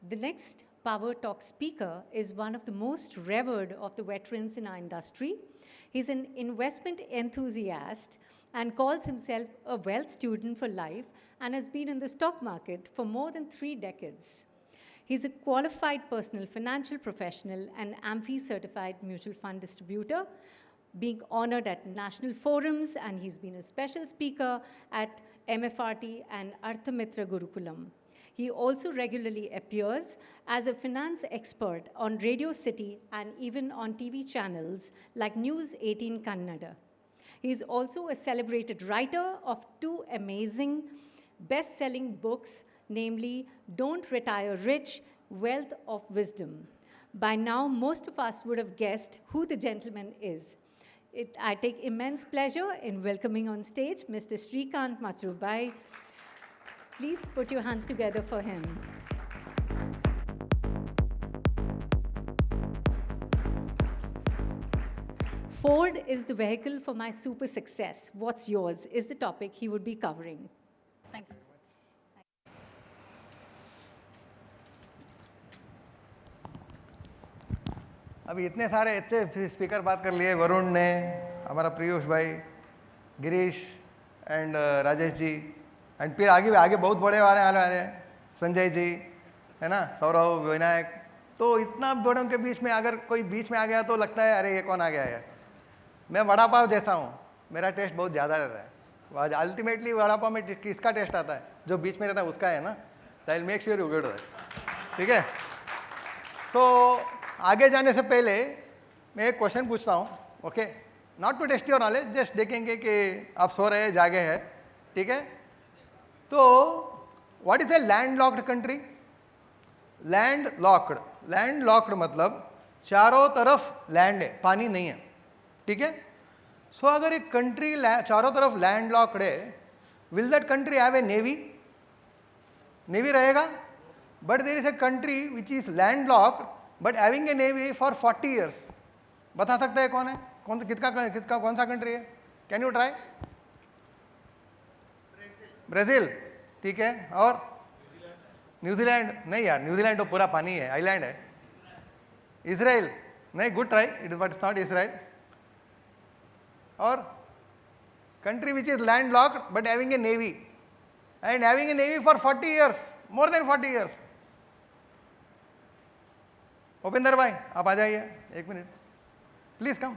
The next Power Talk speaker is one of the most revered of the veterans in our industry. He's an investment enthusiast and calls himself a wealth student for life and has been in the stock market for more than 3 decades. He's a qualified personal financial professional and AMFI certified mutual fund distributor, being honored at national forums, and he's been a special speaker at MFRT and Arthamitra Gurukulam. He also regularly appears as a finance expert on Radio City and even on TV channels like News 18 Kannada. He is also a celebrated writer of 2 amazing best-selling books, namely Don't Retire Rich, Wealth of Wisdom. By now, most of us would have guessed who the gentleman is. I take immense pleasure in welcoming on stage Mr. Srikanth Matrubai. Please put your hands together for him. Ford is the vehicle for my super success. What's yours is the topic he would be covering. Thank you. अभी इतने सारे अच्छे speaker बात कर लिए, वरुण ने, हमारा पीयूष भाई, गिरीश एंड राजेश जी, एंड फिर आगे बहुत बड़े वाले हैं, संजय जी, है ना, सौरभ, विनायक. तो इतना बड़ों के बीच में अगर कोई बीच में आ गया तो लगता है अरे ये कौन आ गया है. मैं वड़ा पाव जैसा हूँ, मेरा टेस्ट बहुत ज़्यादा रहता है. अल्टीमेटली वड़ा पाव में किसका टेस्ट आता है? जो बीच में रहता है उसका है ना. आई will make sure you get that. ठीक है. सो आगे जाने से पहले मैं एक क्वेश्चन पूछता हूँ. Okay, not to test your knowledge, just देखेंगे कि आप सो रहे हैं जागे हैं. ठीक है. तो what is a land locked country? Land locked मतलब चारों तरफ लैंड है, पानी नहीं है. ठीक है. सो अगर एक कंट्री चारों तरफ लैंड लॉक्ड है, will that country have a navy? Navy रहेगा. But there is a country which is land locked but having a navy for 40 years. बता सकते हैं कौन है? कौन सा कंट्री है? Can you try? ब्राज़ील. ठीक है. और न्यूजीलैंड? नहीं यार, न्यूजीलैंड तो पूरा पानी है, आइलैंड है. इजराइल? नहीं, good try, it is but not Israel. और country which is land locked but having a navy and having a navy for 40 years, more than 40 years. Upendra भाई आप आ जाइए, 1 minute please come.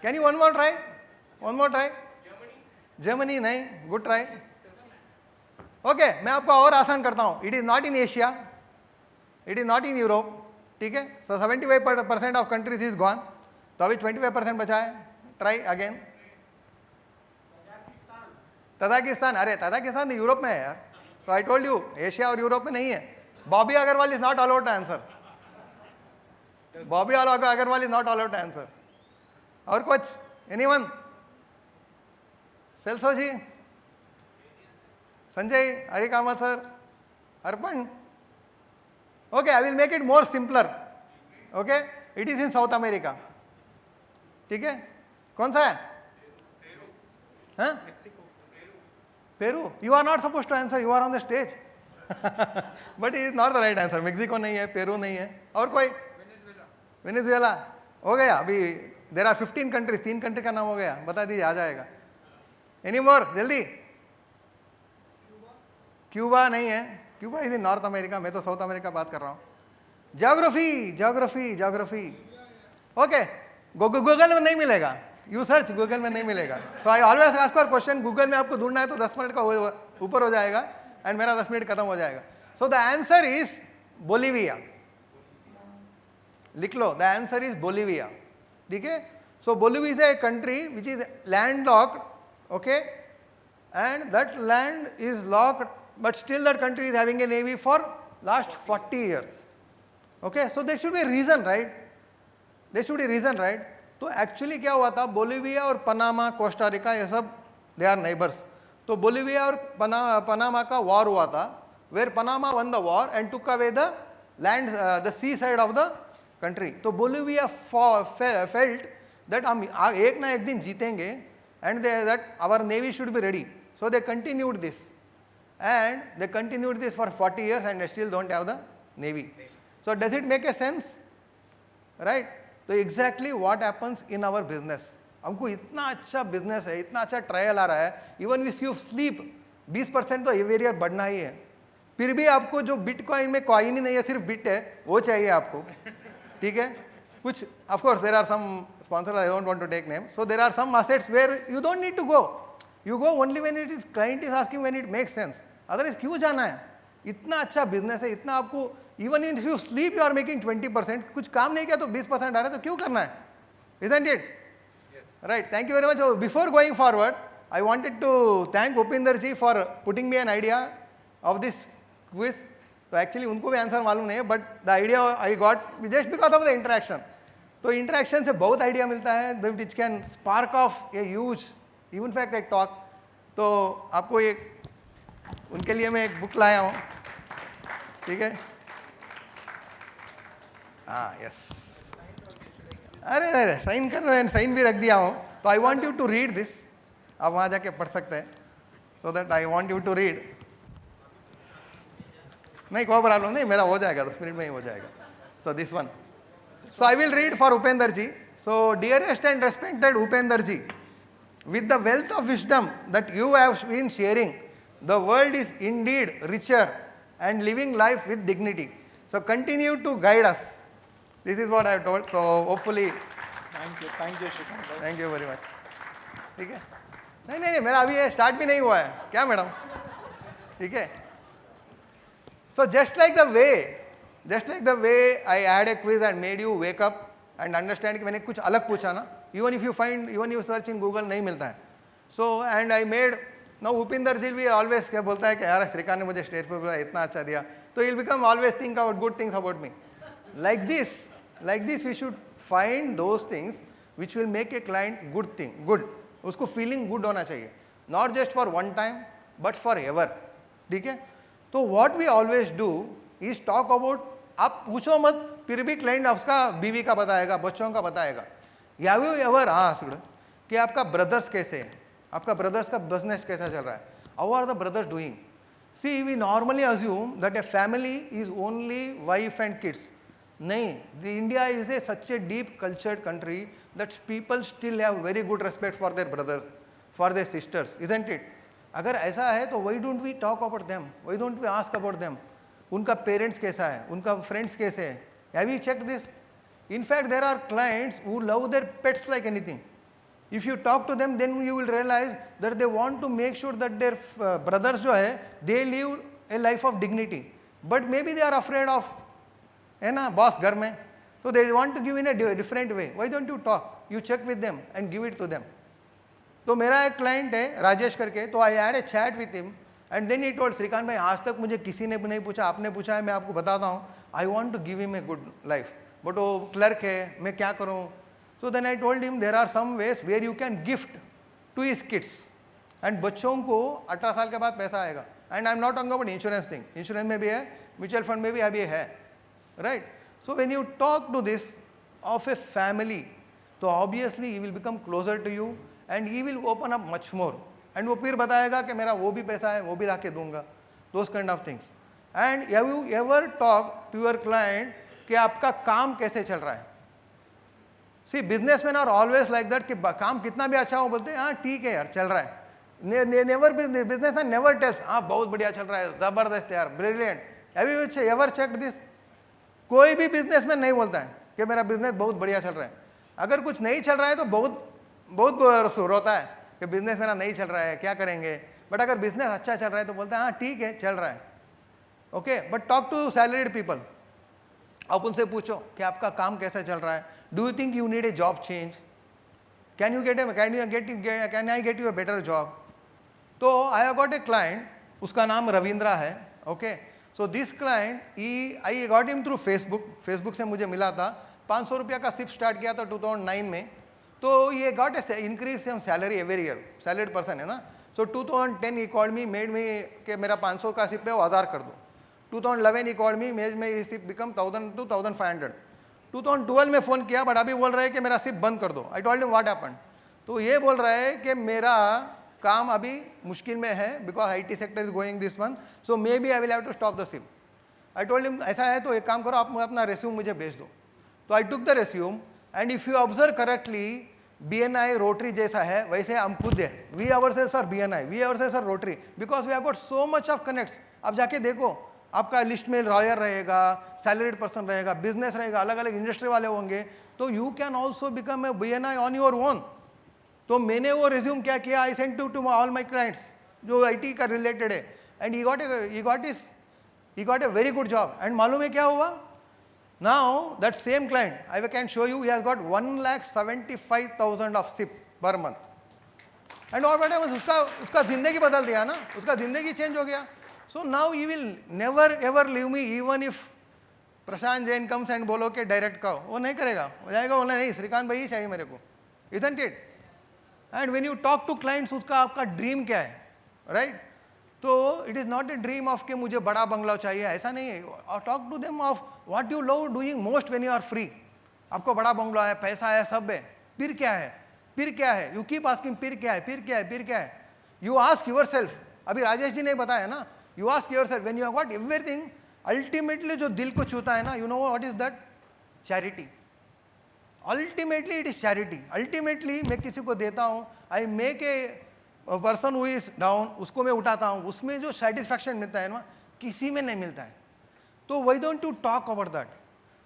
Can you one more try? Germany? नहीं, good try. Okay, मैं आपको और आसान करता हूँ. It is not in Asia, it is not in Europe. ठीक है. सो 75% ऑफ कंट्रीज इज गॉन. तो अभी 25% बचा है. Try again. तजाकिस्तान? अरे तजाकिस्तान यूरोप में है यार. तो आई टोल्ड यू एशिया और यूरोप में नहीं है. Bobby Agarwal is not allowed to answer. Bobby Agarwal is not allowed to answer. और कुछ? एनीवन? सेल्सो जी, संजय, हरिकामा sir, Arpan. Okay, I will make it more simpler. Okay, it is in South America. ठीक है. कौन सा है? हाँ, Peru. You are not suppose to answer, you are on the stage. But it is not the right answer. Mexico नहीं है, Peru नहीं है. और कोई? वेनेजुएला. हो गया. अभी देर आर 15 कंट्रीज. 3 कंट्री का नाम हो गया. बता दीजिए, आ जाएगा. Any more? जल्दी. क्यूबा नहीं है. Cuba is in north America. मैं तो साउथ अमेरिका बात कर रहा हूँ. ज्योग्राफी. ओके, गूगल में नहीं मिलेगा. यू सर्च, गूगल में नहीं मिलेगा. So I always ask for question. Google में आपको ढूंढना है तो 10 मिनट का ऊपर हो जाएगा एंड मेरा 10 मिनट खत्म हो जाएगा. So the answer is Bolivia. लिख लो, द आंसर इज बोलिविया. ठीक है. So Bolivia is a country which is land locked. Okay, and that land is locked but still that country is having a navy for last 40 years. Okay, so there should be a reason, right? There should be a reason, right? तो actually क्या हुआ था, Bolivia और Panama, Costa Rica, ये सब they are neighbours. तो Bolivia और Panama का वॉर हुआ था, where Panama won the war and took away the land, the sea side of the country. तो बोलिविया फेल्ट दैट हम एक ना एक दिन जीतेंगे and that our navy should be ready. So they continued this and they continued this for 40 years and they still don't have the navy. So does it make a sense? Right? तो exactly what happens in our business. हमको इतना अच्छा business है, इतना अच्छा trial आ रहा है, even with you sleep 20% तो एवरी ईयर बढ़ना ही है. फिर भी आपको जो बिटकॉइन में कॉइन ही नहीं है, सिर्फ बिट है, वो चाहिए आपको. ठीक है. कुछ of course there are some sponsor, I don't want to take name. So there are some assets where you don't need to go. You go only when it is client is asking, when it makes sense. Otherwise क्यों जाना है? इतना अच्छा business है, इतना आपको, even if you sleep you are making 20%, कुछ काम नहीं किया तो 20% आ रहा है, तो क्यों करना है? Isn't it? Yes. Right. Thank you very much. So before going forward, I wanted to thank Upinder ji for putting me an idea of this quiz. तो एक्चुअली उनको भी आंसर मालूम नहीं है, but the idea I got just because of the interaction. तो interaction से बहुत idea मिलता है, which can spark of a huge even fact एक टॉक. तो आपको एक, उनके लिए मैं एक बुक लाया हूँ. ठीक है. हाँ, यस. अरे अरे साइन कर रहे हैं, साइन भी रख दिया हूँ. तो I want you to read this. आप वहाँ जाके पढ़ सकते हैं. So that I want you to read. नहीं, कोई प्रॉब्लम नहीं, मेरा हो जाएगा, 10 मिनट में ही हो जाएगा. So this one. So I will read for Upendra ji. So dearest and respected Upendra ji, with the wealth of wisdom that you have been sharing, the world is indeed richer and living life with dignity. So continue to guide us. This is what I have told. So hopefully. Thank you Shrikant bhai. Thank you very much. ठीक है. नहीं, मेरा अभी start भी नहीं हुआ है क्या मैडम? ठीक है. So just like the way I had a quiz and made you wake up and understand कि मैंने कुछ अलग पूछा ना, even if you search in Google नहीं मिलता है. So and I made, now Upinder ji भी always क्या बोलता है कि यार श्रीकांत ने मुझे स्टेज पर बोला, इतना अच्छा दिया, तो he'll become always think about good things about me. Like this we should find those things which will make a client good. उसको feeling good होना चाहिए, not just for one time but forever. ठीक है. तो what we always do is talk about, आप पूछो मत, फिर भी क्लाइंट उसका बीवी का बताएगा, बच्चों का बताएगा. Have you ever asked कि आपका ब्रदर्स कैसे है, आपका ब्रदर्स का बिजनेस कैसा चल रहा है? How are the brothers doing? See, we normally assume that a family is only wife and kids. नहीं, the India is such a deep cultured country that people still have very good respect for their brothers, for their sisters, isn't it? अगर ऐसा है तो why don't we talk about them? Why don't we ask about them? उनका parents कैसा है, उनका friends कैसे है? Have you checked this? In fact, there are clients who love their pets like anything. If you talk to them, then you will realize that they want to make sure that their brothers जो है, they live a life of dignity. But maybe they are afraid of, है ना, boss घर में, so they want to give in a different way. Why don't you talk? You check with them and give it to them. तो मेरा एक client है राजेश करके, तो I had a chat with him and then he told, Shrikant भाई आज तक मुझे किसी ने नहीं पूछा, आपने पूछा है, मैं आपको बताता हूँ, I want to give him a good life, but वो क्लर्क है, मैं क्या करूँ? So then I told him there are some ways where you can gift to his kids, and बच्चों को 18 साल के बाद पैसा आएगा. And I am not talking about insurance thing, insurance में भी है, म्यूचुअल फंड में भी अभी है, right? So when you talk to this of A family, तो obviously he will become closer to you and he will open up much more. And वो फिर बताएगा कि मेरा वो भी पैसा है, वो भी ला के दूंगा, those kind of things. And have you ever talk to your client कि आपका काम कैसे चल रहा है? See, businessman are always like that कि काम कितना भी अच्छा हो, बोलते हैं हाँ ठीक है यार चल रहा है. नेवर बिजनेसमैन नेवर टेस्ट, हाँ बहुत बढ़िया चल रहा है, जबरदस्त यार, brilliant. Have you ever checked this? कोई भी बिजनेसमैन नहीं बोलता है कि मेरा बिजनेस बहुत बढ़िया चल रहा है. अगर कुछ नहीं चल रहा है तो बहुत रोता है कि बिजनेस मेरा नहीं चल रहा है, क्या करेंगे. बट अगर बिजनेस अच्छा चल रहा है तो बोलते हैं हाँ ठीक है चल रहा है. Okay, but talk to salaried people, आप उनसे पूछो कि आपका काम कैसा चल रहा है. Do you think you need a job change? Can I get you a better job? तो I have got a client, उसका नाम रविंद्रा है. Okay, so this client I got him through Facebook से मुझे मिला था. 500 रुपया का सिप स्टार्ट किया था 2009 में. तो ये got a increase in salary every year, salaried person है ना. सो 2010 he called me, made me कि मेरा 500 का सिप है वो 1000 कर दो. 2011 ही कॉल्ड मी, मेड में सिप बिकम 1000 to 1500. 2012 में फ़ोन किया, बट अभी बोल रहे हैं कि मेरा सिप बंद कर दो. आई टोल्ड हिम व्हाट हैपेंड? तो ये बोल रहा है कि मेरा काम अभी मुश्किल में है, because IT sector is going this one, so maybe I will have to stop the SIP. I told him ऐसा है तो एक काम करो, आप अपना रेज्यूम मुझे भेज दो. तो I took the resume and if you observe correctly BNI Rotary जैसा है वैसे हम खुद है. We our are BNI, we our are Rotary because we have got so much of connects. आप जाके देखो, आपका लिस्ट में लॉयर रहेगा, सैलरीड पर्सन रहेगा, बिजनेस रहेगा, अलग अलग इंडस्ट्री वाले होंगे, तो you can also become a BNI on your own. तो मैंने वो रिज्यूम क्या किया, I sent to all my clients जो IT का रिलेटेड है, and he got a very good job. And मालूम है क्या हुआ? Now that same client, I can show you, he has got 1,75,000 of SIP per month. And और बेटा उसका जिंदगी बदल दिया ना, उसका जिंदगी चेंज हो गया. So now he will never ever leave me even if Prashant Jain comes and बोलो के डायरेक्ट का वो नहीं करेगा, हो जाएगा, बोलना नहीं श्रीकांत भाई ही चाहिए मेरे को, isn't it? And when you talk to clients, उसका आपका ड्रीम क्या है, right? तो it is not a dream of कि मुझे बड़ा बंगला चाहिए, ऐसा नहीं है. Talk to them of what you love doing most when you are free. आपको बड़ा बंगला है, पैसा है, सब है, फिर क्या है, फिर क्या है? यू कीप आस्किंग फिर क्या है, फिर क्या है, फिर क्या है. You ask your self. अभी राजेश जी ने बताया ना, you ask your self when you have got everything. Ultimately जो दिल को छूता है ना, you know what is that? Charity. Ultimately it is charity. Ultimately मैं किसी को देता हूँ, I make a person who is down, उसको मैं उठाता हूँ, उसमें जो सेटिस्फैक्शन मिलता है ना किसी में नहीं मिलता है. तो why don't you talk about that.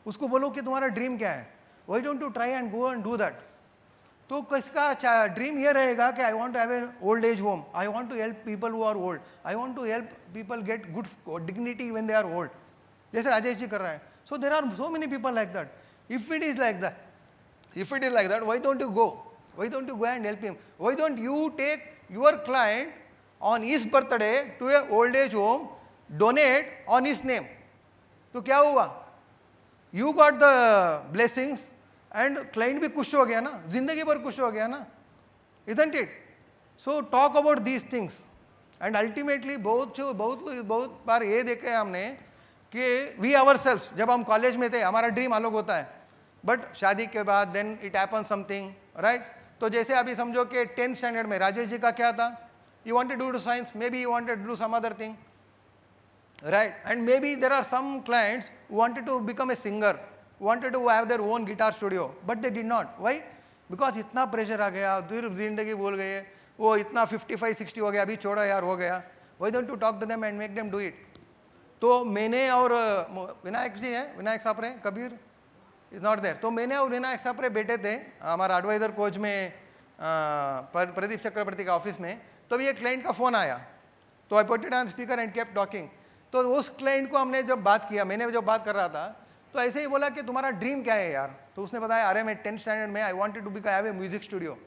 उसको बोलो कि तुम्हारा ड्रीम क्या है, why don't you try and go and do that. तो किसका ड्रीम ये रहेगा कि I want to have an old age home, I want to help people who are old, I want to help people get good dignity when they are old, जैसे राजेश जी कर रहे हैं. So there are so many people like that. If it is like that, Y don't you go? Why don't you go and help him? Why don't you take your client on his birthday to a old age home, donate on his name? तो क्या हुआ? You got the blessings and client भी खुश हो गया ना, जिंदगी भर खुश हो गया ना, isn't it? So talk about these things. And ultimately बहुत बार ये देखे हमने कि we ourselves, जब हम कॉलेज में थे हमारा ड्रीम अलग होता है, बट शादी के बाद then it happen something, right? तो जैसे अभी समझो कि 10th स्टैंडर्ड में राजेश जी का क्या था, you wanted to do science, maybe you wanted to do some other thing, right? And maybe there are some clients who wanted to become a singer, wanted to have their own guitar studio, but they did not. Why? Because इतना pressure आ गया, फिर जिंदगी भूल गए, वो इतना 55-60 हो गया, अभी छोड़ो यार, हो गया. Why don't you talk to them and make them do it? तो मैंने और विनायक जी हैं, Vinayak Sapre, Kabir is not there. तो मैंने और विनायक सापरे बैठे थे हमारा एडवाइजर कोच में प्रदीप चक्रवर्ती का ऑफिस में. तो ये क्लाइंट का फ़ोन आया, तो I put it on speaker and kept talking. तो उस क्लाइंट को हमने जब बात किया, मैंने जब बात कर रहा था, तो ऐसे ही बोला कि तुम्हारा ड्रीम क्या है यार? तो उसने बताया, अरे मैं 10th स्टैंडर्ड में I wanted to be have a music studio.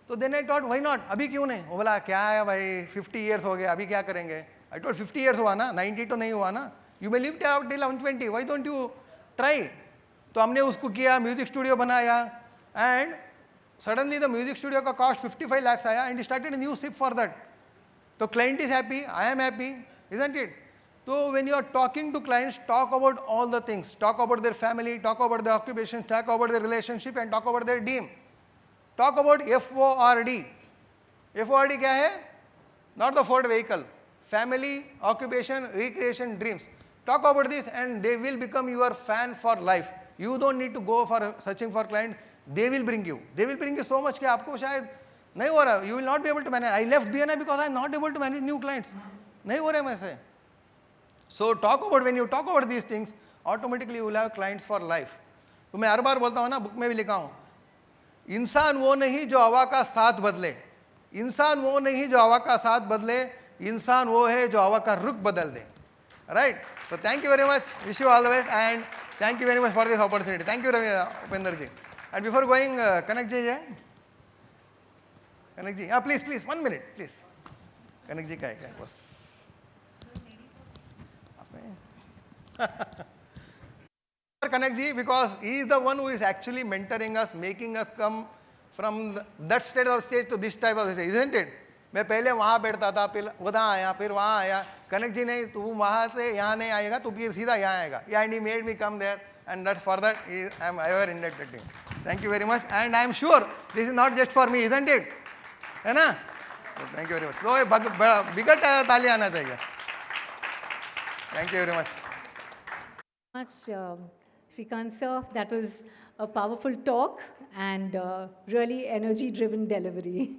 तो then I thought why not, अभी क्यों नहीं? वो बोला क्या है भाई, 50 ईयर्स हो गए, अभी क्या करेंगे? आई टोल्ड 50 ईयर्स हुआ ना, 90 तो नहीं हुआ ना, you may live till 120, why don't you try? तो हमने उसको किया, म्यूजिक स्टूडियो बनाया, and suddenly the music studio का कॉस्ट 55 lakhs आया, and started a new SIP for that. तो client is happy, I am happy, isn't it? तो when you are talking to clients, talk about all the things, talk about their family, talk about their occupation, talk about their relationship, and talk about their dream. Talk about FORD. FORD क्या है? Not the Ford vehicle, family, occupation, recreation, dreams. Talk about this and they will become your fan for life. You don't need to go for searching for client. They will bring you. They will bring you so much कि आपको शायद नहीं हो रहा. You will not be able to manage. I left BNI because I am not able to manage new clients. नहीं हो रहा है वैसे. So talk about, when you talk about these things, automatically you will have clients for life. तो मैं हर बार बोलता हूँ ना, बुक में भी लिखा हूँ, इंसान वो नहीं जो हवा का साथ बदले, इंसान वो नहीं जो हवा का साथ बदले, इंसान वो है जो हवा का रुख बदल दे. Right? So thank you very much. Wish you all the best, and thank you very much for this opportunity. Thank you, Upender ji. And before going, Kanak ji, Kanak ji, please, 1 minute, please. Kanak ji, क्या बस. Kanak ji, because he is the one who is actually mentoring us, making us come from that state to this type of stage, isn't it? मैं पहले वहाँ बैठता था, फिर उधर आया, फिर वहाँ आया. कनक जी नहीं, तू वहाँ से यहाँ नहीं आएगा, तू फिर सीधा यहाँ आएगा. And he made me come there, and that for that I am ever indebted to him. Thank you very much, and I am sure this is not just for me, isn't it? है ना? Thank you very much. लो बिगट ताली आना चाहिए. Thank you very much. Much, Shrikant sir. That was a powerful talk and really energy-driven delivery.